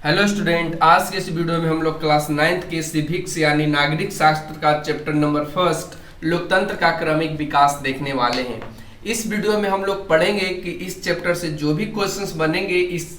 Hello student, आज के इस वीडियो में हम लोग क्लास 9th के सिविक्स यानी नागरिक शास्त्र का चैप्टर नंबर फर्स्ट लोकतंत्र का क्रमिक विकास देखने वाले हैं। इस वीडियो में हम लोग पढ़ेंगे कि इस चैप्टर से जो भी क्वेश्चंस बनेंगे इस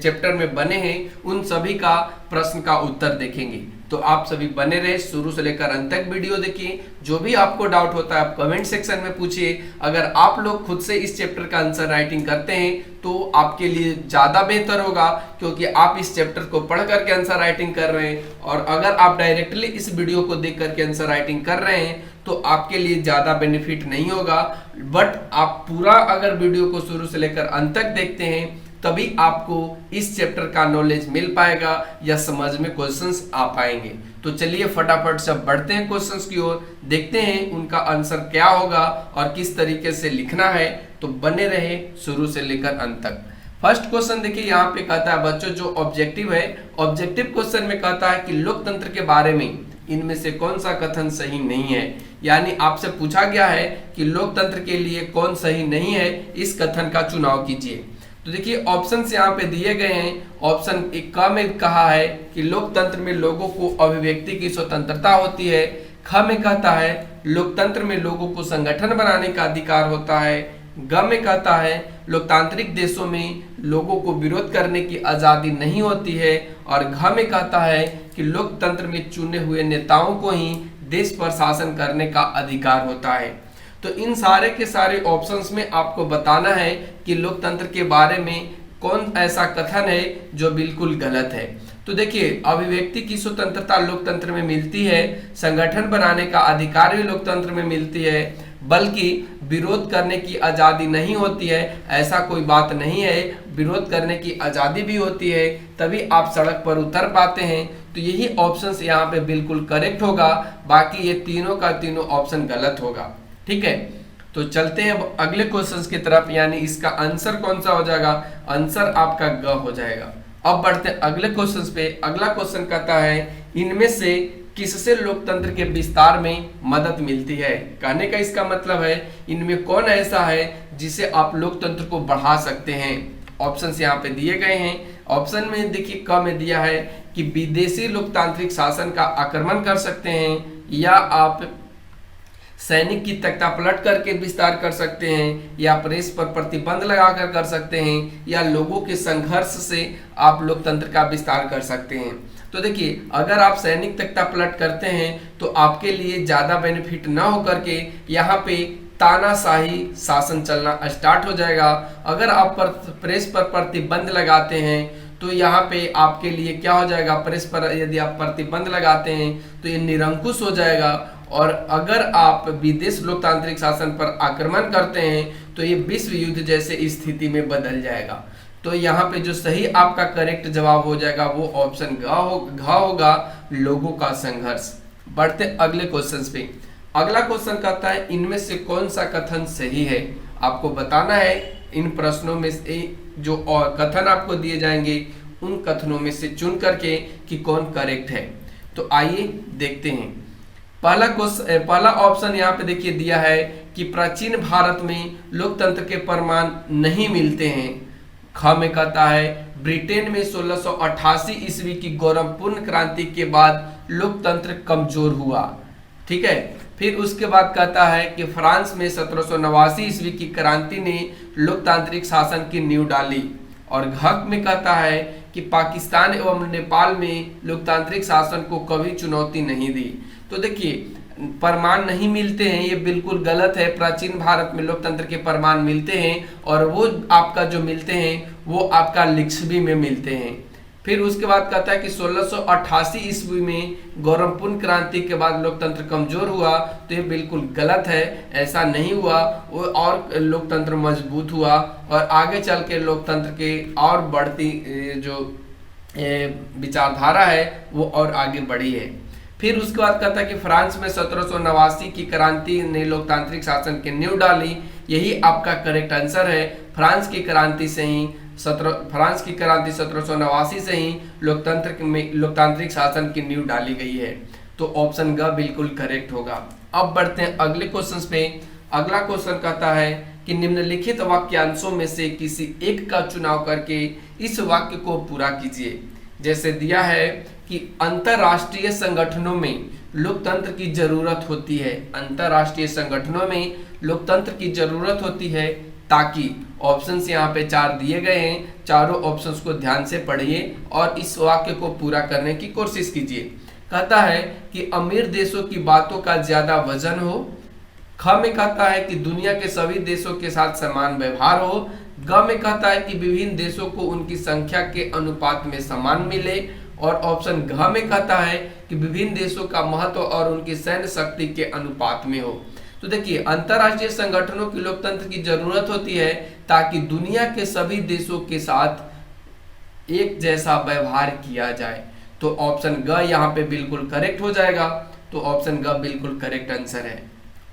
चैप्टर में बने हैं उन सभी का प्रश्न का उत्तर देखेंगे। तो आप सभी बने रहे, शुरू से लेकर अंत तक वीडियो देखिए। जो भी आपको डाउट होता है आप कमेंट सेक्शन में पूछिए। अगर आप लोग खुद से इस चैप्टर का आंसर राइटिंग करते हैं तो आपके लिए ज़्यादा बेहतर होगा, क्योंकि आप इस चैप्टर को पढ़ करके आंसर राइटिंग कर रहे हैं। और अगर आप डायरेक्टली इस वीडियो को देख करके आंसर राइटिंग कर रहे हैं तो आपके लिए ज़्यादा बेनिफिट नहीं होगा। बट आप पूरा अगर वीडियो को शुरू से लेकर अंत तक देखते हैं तभी आपको इस चैप्टर का नॉलेज मिल पाएगा या समझ में क्वेश्चंस आ पाएंगे। तो चलिए फटाफट से बढ़ते हैं क्वेश्चंस की ओर, देखते हैं उनका आंसर क्या होगा और किस तरीके से लिखना है। तो बने रहे शुरू से लेकर अंत तक। फर्स्ट क्वेश्चन देखिए, यहाँ पे कहता है बच्चों जो ऑब्जेक्टिव है, ऑब्जेक्टिव क्वेश्चन में कहता है कि लोकतंत्र के बारे में इनमें से कौन सा कथन सही नहीं है। यानी आपसे पूछा गया है कि लोकतंत्र के लिए कौन सही नहीं है, इस कथन का चुनाव कीजिए। तो देखिए ऑप्शंस यहाँ पे दिए गए हैं। ऑप्शन एक क में कहा है कि लोकतंत्र में लोगों को अभिव्यक्ति की स्वतंत्रता होती है। ख में कहता है लोकतंत्र में लोगों को संगठन बनाने का अधिकार होता है। ग में कहता है लोकतांत्रिक देशों में लोगों को विरोध करने की आज़ादी नहीं होती है। और घ में कहता है कि लोकतंत्र में चुने हुए नेताओं को ही देश पर शासन करने का अधिकार होता है। तो इन सारे के सारे ऑप्शंस में आपको बताना है कि लोकतंत्र के बारे में कौन ऐसा कथन है जो बिल्कुल गलत है। तो देखिए अभिव्यक्ति की स्वतंत्रता लोकतंत्र में मिलती है, संगठन बनाने का अधिकार भी लोकतंत्र में मिलती है, बल्कि विरोध करने की आज़ादी नहीं होती है, ऐसा कोई बात नहीं है। विरोध करने की आज़ादी भी होती है, तभी आप सड़क पर उतर पाते हैं। तो यही ऑप्शंस यहाँ पे बिल्कुल करेक्ट होगा, बाकी ये तीनों का तीनों ऑप्शन गलत होगा। ठीक है, तो चलते हैं अब अगले क्वेश्चंस की तरफ। यानी इसका आंसर कौन सा हो जाएगा? आंसर आपका ग हो जाएगा। अब बढ़ते हैं अगले क्वेश्चंस पे। अगला क्वेश्चन कहता है इनमें से किससे लोकतंत्र के विस्तार में मदद मिलती है। कहने का इसका मतलब है इनमें कौन ऐसा है जिसे आप लोकतंत्र को बढ़ा सकते हैं। ऑप्शंस यहाँ पे दिए गए हैं। ऑप्शन में देखिए क में दिया है कि विदेशी लोकतांत्रिक शासन का आक्रमण कर सकते हैं, या आप सैनिक की तख्ता पलट करके विस्तार कर सकते हैं, या प्रेस पर प्रतिबंध लगाकर कर सकते हैं, या लोगों के संघर्ष से आप लोकतंत्र का विस्तार कर सकते हैं। तो देखिए अगर आप सैनिक तख्ता पलट करते हैं तो आपके लिए ज़्यादा बेनिफिट ना हो करके यहाँ पे तानाशाही शासन चलना स्टार्ट हो जाएगा। अगर आप प्रेस पर प्रतिबंध लगाते हैं तो यहाँ पे आपके लिए क्या हो जाएगा, प्रेस पर यदि आप प्रतिबंध लगाते हैं तो ये निरंकुश हो जाएगा। और अगर आप विदेश लोकतांत्रिक शासन पर आक्रमण करते हैं तो ये विश्व युद्ध जैसे स्थिति में बदल जाएगा। तो यहाँ पे जो सही आपका करेक्ट जवाब हो जाएगा वो ऑप्शन घ होगा, लोगों का संघर्ष। बढ़ते अगले क्वेश्चन पे। अगला क्वेश्चन कहता है इनमें से कौन सा कथन सही है। आपको बताना है इन प्रश्नों में से जो और कथन आपको दिए जाएंगे उन कथनों में से चुन करके कि कौन करेक्ट है। तो आइए देखते हैं। पहला ऑप्शन यहाँ पे देखिए दिया है कि प्राचीन भारत में लोकतंत्र के प्रमाण नहीं मिलते हैं। ख में कहता है ब्रिटेन में 1688 ईस्वी की गौरवपूर्ण क्रांति के बाद लोकतंत्र कमजोर हुआ। ठीक है, फिर उसके बाद कहता है कि फ्रांस में 1789 ईस्वी की क्रांति ने लोकतांत्रिक शासन की नींव डाली। और घ में कहता है कि पाकिस्तान एवं नेपाल में लोकतांत्रिक शासन को कभी चुनौती नहीं दी। तो देखिए प्रमाण नहीं मिलते हैं, ये बिल्कुल गलत है। प्राचीन भारत में लोकतंत्र के प्रमाण मिलते हैं और वो आपका जो मिलते हैं वो आपका लिच्छवी में मिलते हैं। फिर उसके बाद कहता है कि 1688 ईस्वी में गौरवपूर्ण क्रांति के बाद लोकतंत्र कमजोर हुआ। तो ये बिल्कुल गलत है, ऐसा नहीं हुआ। वो और लोकतंत्र मजबूत हुआ और आगे चल के लोकतंत्र के और बढ़ती जो विचारधारा है वो और आगे बढ़ी है। फिर उसके बाद कहता है कि फ्रांस में 1789 की क्रांति ने लोकतांत्रिक शासन की नींव डाली। यही आपका करेक्ट आंसर है। फ्रांस की क्रांति 1789 से ही लोकतांत्रिक शासन की नींव डाली गई है। तो ऑप्शन ग बिल्कुल करेक्ट होगा। अब बढ़ते हैं अगले क्वेश्चन पे। अगला क्वेश्चन कहता है कि निम्नलिखित वाक्यांशों में से किसी एक का चुनाव करके इस वाक्य को पूरा कीजिए। जैसे दिया है कि अंतरराष्ट्रीय संगठनों में लोकतंत्र की जरूरत होती है, अंतरराष्ट्रीय संगठनों में लोकतंत्र की जरूरत होती है ताकि ऑप्शंस यहाँ पे 4 दिए गए हैं, चारों ऑप्शंस को ध्यान से पढ़िए और इस वाक्य को पूरा करने की कोशिश कीजिए। कहता है कि अमीर देशों की बातों का ज्यादा वजन हो। ख में कहता है कि दुनिया के सभी देशों के साथ समान व्यवहार हो। ग में कहता है कि विभिन्न देशों को उनकी संख्या के अनुपात में समान मिले। और ऑप्शन घ में कहता है कि विभिन्न देशों का महत्व और उनकी सैन्य शक्ति के अनुपात में हो। तो देखिए, अंतरराष्ट्रीय संगठनों की लोकतंत्र की जरूरत होती है ताकि दुनिया के सभी देशों के साथ एक जैसा व्यवहार किया जाए। तो ऑप्शन ग यहाँ पे बिल्कुल करेक्ट हो जाएगा। तो ऑप्शन ग बिल्कुल करेक्ट आंसर है।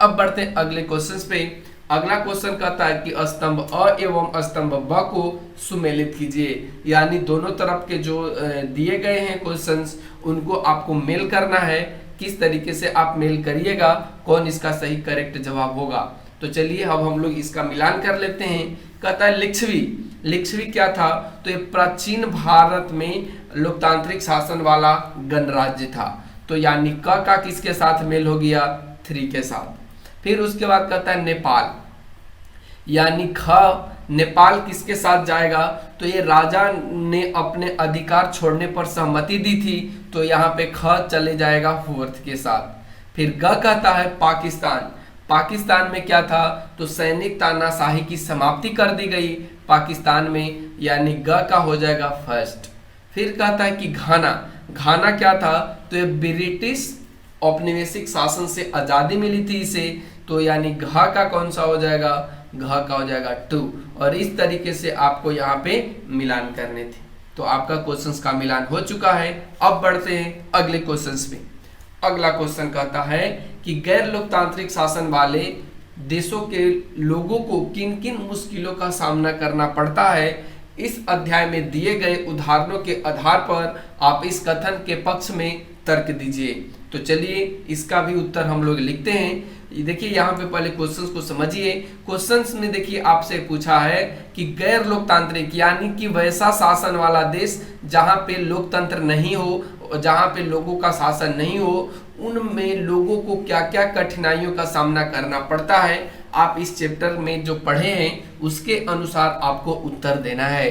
अब बढ़ते हैं अगले क्वेश्चन पे। अगला क्वेश्चन कहता है कि स्तंभ अ एवं स्तंभ ब को सुमेलित कीजिए, यानी दोनों तरफ के जो दिए गए हैं क्वेश्चंस उनको आपको मेल करना है। किस तरीके से आप मेल करिएगा, कौन इसका सही करेक्ट जवाब होगा। तो चलिए अब हम लोग इसका मिलान कर लेते हैं। कहता है लिच्छवी। लिच्छवी क्या था? तो ये प्राचीन भारत में लोकतांत्रिक शासन वाला गणराज्य था। तो यानी क का किसके साथ मेल हो गया? 3 के साथ। फिर उसके बाद कहता है नेपाल, यानी ख नेपाल किसके साथ जाएगा? तो ये राजा ने अपने अधिकार छोड़ने पर सहमति दी थी, तो यहाँ पे ख चले जाएगा 4th के साथ। फिर ग कहता है पाकिस्तान। पाकिस्तान में क्या था? तो सैनिक तानाशाही की समाप्ति कर दी गई पाकिस्तान में, यानी ग का हो जाएगा 1st। फिर कहता है कि घाना। घाना क्या था? तो ये ब्रिटिश औपनिवेशिक शासन से आजादी मिली थी इसे, तो यानी घ का कौन सा हो जाएगा? घ का हो जाएगा 2। और इस तरीके से आपको यहाँ पे मिलान करने थे। तो आपका क्वेश्चंस का मिलान हो चुका है। अब बढ़ते हैं अगले क्वेश्चंस पे। अगला क्वेश्चन कहता है कि गैर लोकतांत्रिक शासन वाले देशों के लोगों को किन किन मुश्किलों का सामना करना पड़ता है। इस अध्याय में दिए गए उदाहरणों के आधार पर आप इस कथन के पक्ष में तर्क दीजिए। तो चलिए इसका भी उत्तर हम लोग लिखते हैं। देखिए यहाँ पे पहले क्वेश्चंस को समझिए। क्वेश्चंस में देखिए आपसे पूछा है कि गैर लोकतांत्रिक यानी कि वैसा शासन वाला देश जहाँ पे लोकतंत्र नहीं हो, जहाँ पे लोगों का शासन नहीं हो, उनमें लोगों को क्या क्या कठिनाइयों का सामना करना पड़ता है। आप इस चैप्टर में जो पढ़े हैं उसके अनुसार आपको उत्तर देना है।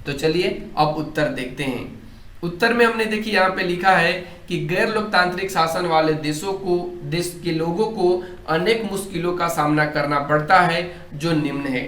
तो चलिए अब उत्तर देखते हैं। उत्तर में हमने देखिए यहाँ पे लिखा है कि गैर लोकतांत्रिक शासन वाले देश के लोगों को अनेक मुश्किलों का सामना करना पड़ता है जो निम्न है।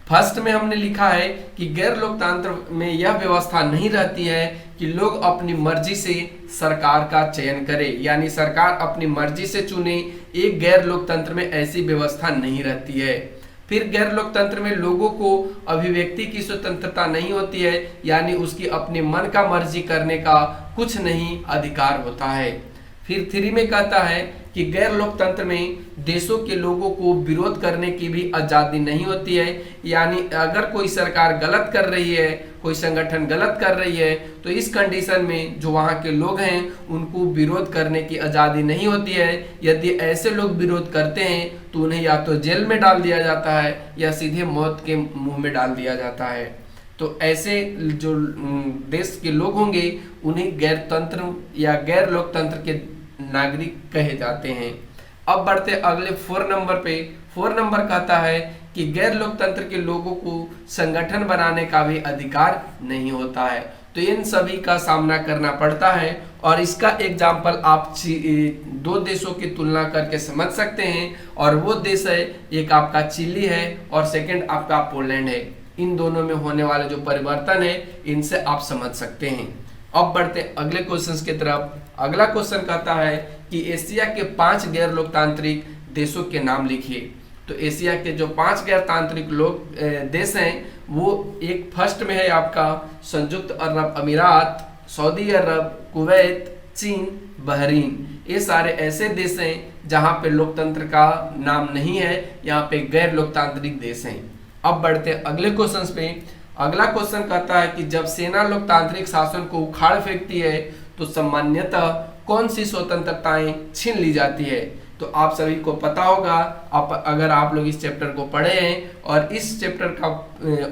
फर्स्ट में हमने लिखा है कि गैर लोकतंत्र में यह व्यवस्था नहीं रहती है कि लोग अपनी मर्जी से सरकार का चयन करें, यानी सरकार अपनी मर्जी से चुने। एक गैर लोकतंत्र में ऐसी व्यवस्था नहीं रहती है। फिर गैर लोकतंत्र में लोगों को अभिव्यक्ति की स्वतंत्रता नहीं होती है, यानी उसकी अपने मन का मर्जी करने का कुछ नहीं अधिकार होता है। फिर 3 में कहता है कि गैर लोकतंत्र में देशों के लोगों को विरोध करने की भी आजादी नहीं होती है, यानी अगर कोई सरकार गलत कर रही है, कोई संगठन गलत कर रही है, तो इस कंडीशन में जो वहाँ के लोग हैं उनको विरोध करने की आजादी नहीं होती है। यदि ऐसे लोग विरोध करते हैं तो उन्हें या तो जेल में डाल दिया जाता है या सीधे मौत के मुंह में डाल दिया जाता है। तो ऐसे जो देश के लोग होंगे उन्हें गैरतंत्र या गैर लोकतंत्र के नागरिक कहे जाते हैं। अब बढ़ते अगले 4 नंबर पे। 4 नंबर कहता है कि गैर लोकतंत्र के लोगों को संगठन बनाने का भी अधिकार नहीं होता है। तो इन सभी का सामना करना पड़ता है और इसका एग्जाम्पल आप 2 देशों की तुलना करके समझ सकते हैं। और वो देश है, एक आपका चिली है और सेकंड आपका पोलैंड है। इन दोनों में होने वाले जो परिवर्तन है इनसे आप समझ सकते हैं। अब बढ़ते अगले क्वेश्चन की तरफ। अगला क्वेश्चन कहता है कि एशिया के 5 गैर लोकतांत्रिक देशों के नाम लिखिए। तो एशिया के जो 5 गैरतांत्रिक देश हैं वो एक फर्स्ट में है आपका संयुक्त अरब अमीरात, सऊदी अरब, कुवैत, चीन, बहरीन। ये सारे ऐसे देश हैं जहां पे लोकतंत्र का नाम नहीं है, यहाँ पे गैर लोकतांत्रिक देश हैं। अब बढ़ते अगले क्वेश्चन पे। अगला क्वेश्चन कहता है कि जब सेना लोकतांत्रिक शासन को उखाड़ फेंकती है तो सामान्यतः कौन सी स्वतंत्रताएं छीन ली जाती है। तो आप सभी को पता होगा, अगर आप लोग इस चैप्टर को पढ़े हैं और इस चैप्टर का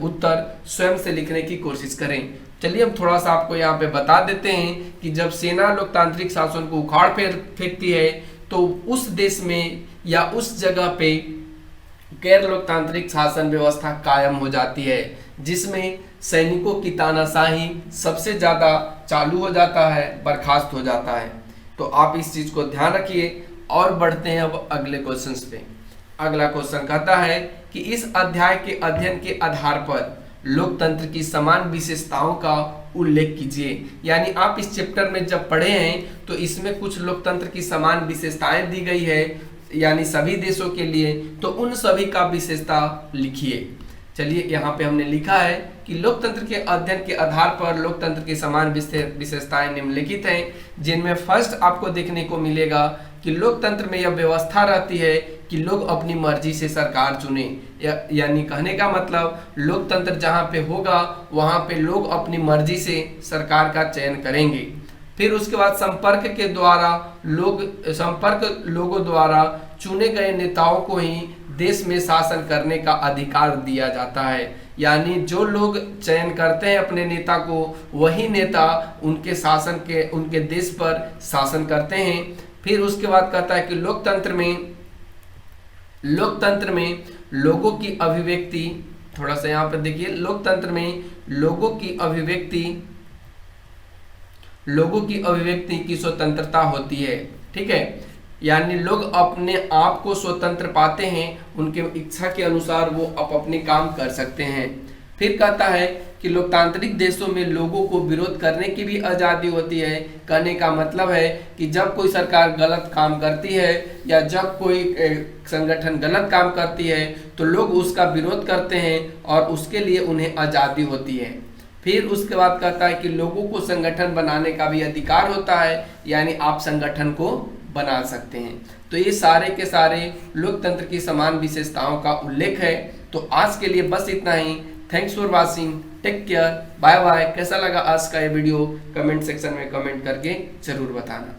उत्तर स्वयं से लिखने की कोशिश करें। चलिए हम थोड़ा सा आपको यहाँ पे बता देते हैं कि जब सेना लोकतांत्रिक शासन को उखाड़ फेंकती है तो उस देश में या उस जगह पे गैर लोकतांत्रिक शासन व्यवस्था कायम हो जाती है, जिसमें सैनिकों की तानाशाही सबसे ज्यादा चालू हो जाता है, बर्खास्त हो जाता है। तो आप इस चीज को ध्यान रखिए और बढ़ते हैं अब अगले क्वेश्चंस पे। अगला क्वेश्चन कहता है कि इस अध्याय के अध्ययन के आधार पर लोकतंत्र की समान विशेषताओं का उल्लेख कीजिए। यानी आप इस चैप्टर में जब पढ़े हैं तो इसमें कुछ लोकतंत्र की समान विशेषताएं दी गई है, यानी सभी देशों के लिए, तो उन सभी का विशेषता लिखिए। चलिए यहाँ पे हमने लिखा है कि लोकतंत्र के अध्ययन के आधार पर लोकतंत्र की समान विशेषताएं निम्नलिखित हैं, जिनमें फर्स्ट आपको देखने को मिलेगा कि लोकतंत्र में यह व्यवस्था रहती है कि लोग अपनी मर्जी से सरकार चुने। यानी कहने का मतलब लोकतंत्र जहाँ पे होगा वहाँ पे लोग अपनी मर्जी से सरकार का चयन करेंगे। फिर उसके बाद संपर्क लोगों द्वारा चुने गए नेताओं को ही देश में शासन करने का अधिकार दिया जाता है। यानी जो लोग चयन करते हैं अपने नेता को, वही नेता उनके देश पर शासन करते हैं। फिर उसके बाद कहता है कि लोकतंत्र में लोगों की अभिव्यक्ति, थोड़ा सा यहाँ पर देखिए, लोकतंत्र में लोगों की अभिव्यक्ति की स्वतंत्रता होती है। ठीक है, यानी लोग अपने आप को स्वतंत्र पाते हैं, उनके इच्छा के अनुसार वो अपने काम कर सकते हैं। फिर कहता है कि लोकतांत्रिक देशों में लोगों को विरोध करने की भी आज़ादी होती है। कहने का मतलब है कि जब कोई सरकार गलत काम करती है या जब कोई संगठन गलत काम करती है तो लोग उसका विरोध करते हैं और उसके लिए उन्हें आज़ादी होती है। फिर उसके बाद कहता है कि लोगों को संगठन बनाने का भी अधिकार होता है, यानी आप संगठन को बना सकते हैं। तो ये सारे के सारे लोकतंत्र की समान विशेषताओं का उल्लेख है। तो आज के लिए बस इतना ही। Thanks for watching, take care, bye bye. कैसा लगा आज का ये वीडियो कमेंट सेक्शन में कमेंट करके जरूर बताना।